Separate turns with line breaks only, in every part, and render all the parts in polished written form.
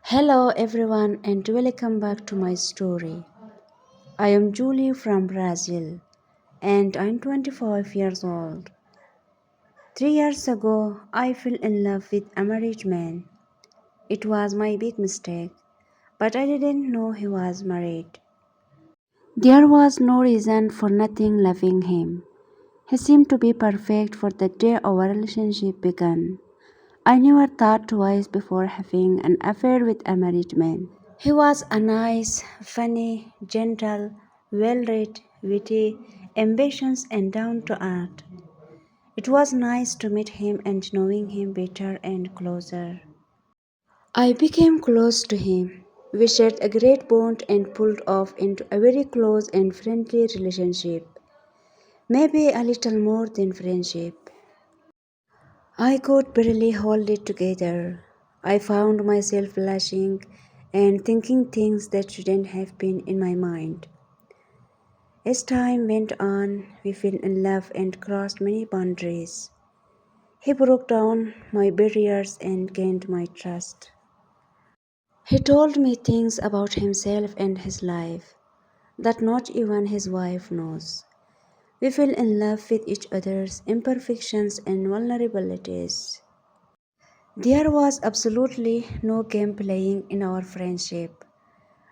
Hello everyone and welcome back to my story. I am Julie from Brazil and I'm 25 years old. 3 years ago, I fell in love with a married man. It was my big mistake, but I didn't know he was married. There was no reason for nothing loving him. He seemed to be perfect for the day our relationship began. I never thought twice before having an affair with a married man. He was a nice, funny, gentle, well read, witty, ambitious, and down to earth. It was nice to meet him and knowing him better and closer. I became close to him. We shared a great bond and pulled off into a very close and friendly relationship. Maybe a little more than friendship. I could barely hold it together. I found myself blushing and thinking things that shouldn't have been in my mind. As time went on, we fell in love and crossed many boundaries. He broke down my barriers and gained my trust. He told me things about himself and his life that not even his wife knows. We fell in love with each other's imperfections and vulnerabilities. There was absolutely no game playing in our friendship,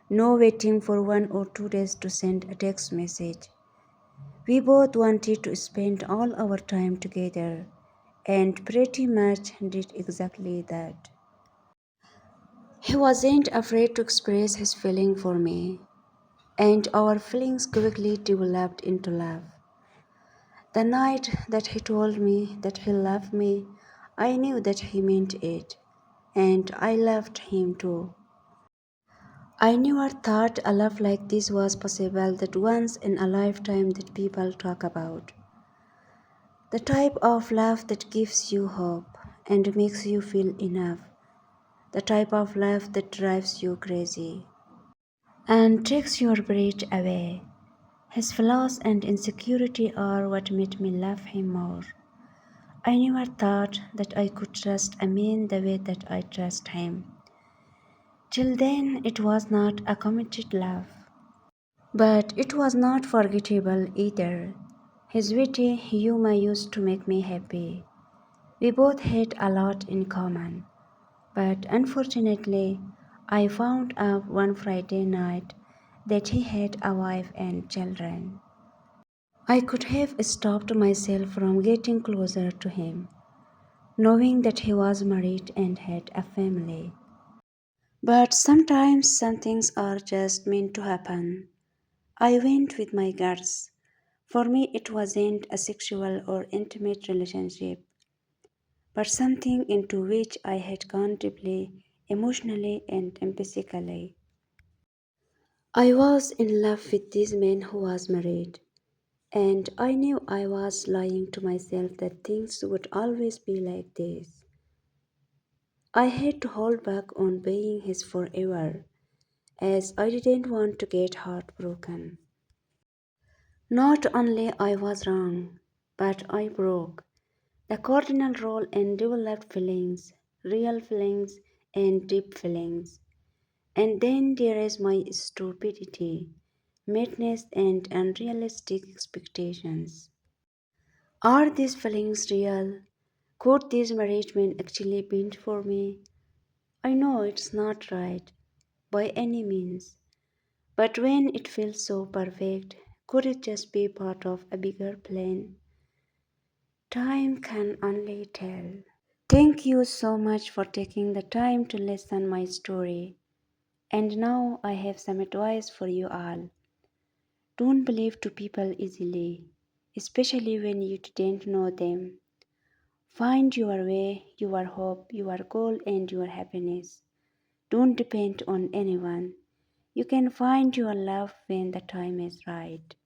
no waiting for 1 or 2 days to send a text message. We both wanted to spend all our time together and pretty much did exactly that. He wasn't afraid to express his feeling for me, and our feelings quickly developed into love. The night that he told me that he loved me, I knew that he meant it, and I loved him too. I never thought a love like this was possible, that once in a lifetime that people talk about. The type of love that gives you hope and makes you feel enough. The type of love that drives you crazy and takes your breath away. His flaws and insecurity are what made me love him more. I never thought that I could trust a man the way that I trust him. Till then, it was not a committed love. But it was not forgettable either. His witty humor used to make me happy. We both had a lot in common. But unfortunately, I found out one Friday night that he had a wife and children. I could have stopped myself from getting closer to him, knowing that he was married and had a family. But sometimes some things are just meant to happen. I went with my guts. For me, it wasn't a sexual or intimate relationship, but something into which I had gone deeply, emotionally and physically. I was in love with this man who was married, and I knew I was lying to myself that things would always be like this. I had to hold back on being his forever, as I didn't want to get heartbroken. Not only I was wrong, but I broke the cardinal rule in developed feelings, real feelings, and deep feelings. And then there is my stupidity, madness, and unrealistic expectations. Are these feelings real? Could this marriage actually be for me? I know it's not right, by any means. But when it feels so perfect, could it just be part of a bigger plan? Time can only tell. Thank you so much for taking the time to listen my story. And now I have some advice for you all. Don't believe to people easily, especially when you didn't know them. Find your way, your hope, your goal, and your happiness. Don't depend on anyone. You can find your love when the time is right.